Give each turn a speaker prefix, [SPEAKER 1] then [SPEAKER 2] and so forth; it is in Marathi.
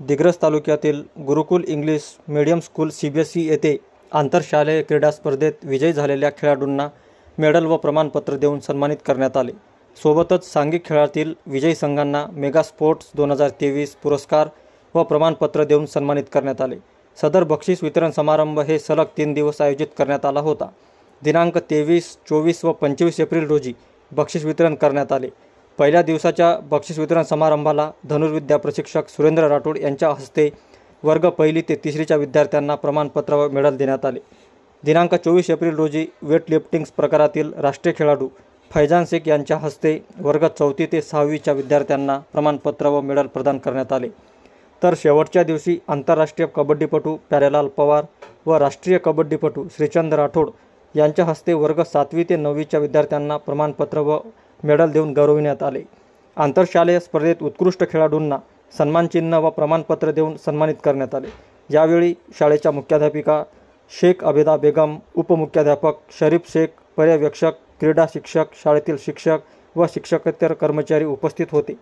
[SPEAKER 1] दिग्रस तालुक्यातील गुरुकुल इंग्लिश मीडियम स्कूल CBSE येथे आंतरशालेय क्रीडा स्पर्धेत विजयी झालेल्या खेळाडूंना मेडल व प्रमाणपत्र देऊन सन्मानित करण्यात आले। सोबतच सांघिक खेळातील विजयी संघांना मेगा स्पोर्ट्स 2023 पुरस्कार व प्रमाणपत्र देऊन सन्मानित करण्यात आले। सदर बक्षीस वितरण समारंभ हे सलग 3 दिवस आयोजित करण्यात आला होता। दिनांक 23, 24 व 25 एप्रिल रोजी बक्षीस वितरण करण्यात आले। पहिल्या दिवसाच्या बक्षीस वितरण समारंभाला धनुर्विद्या प्रशिक्षक सुरेंद्र राठोड यांच्या हस्ते वर्ग 1ली ते 3रीच्या विद्यार्थ्यांना प्रमाणपत्र व मेडल देण्यात आले। दिनांक 24 एप्रिल रोजी वेटलिफ्टिंग प्रकारातील राष्ट्रीय खेळाडू फैजान शेख यांच्या हस्ते वर्ग 4थी ते 6वीच्या विद्यार्थ्यांना प्रमाणपत्र व मेडल प्रदान करण्यात आले। तर शेवटच्या दिवशी आंतरराष्ट्रीय कबड्डीपटू प्यारेलाल पवार व राष्ट्रीय कबड्डीपटू श्रीचंद राठोड यांच्या हस्ते वर्ग 7वी ते 9वीच्या विद्यार्थ्यांना प्रमाणपत्र व मेडल देऊन गौरविण्यात आले। आंतरशालेय स्पर्धेत उत्कृष्ट खेळाडूंना सन्मानचिन्ह व प्रमाणपत्र देऊन सन्मानित करण्यात आले। यावेळी शाळेच्या मुख्याध्यापिका शेख अबेदा बेगम, उपमुख्याध्यापक शरीफ शेख, पर्यवेक्षक, क्रीडा शिक्षक, शाळेतील शिक्षक व शिक्षकेतर कर्मचारी उपस्थित होते।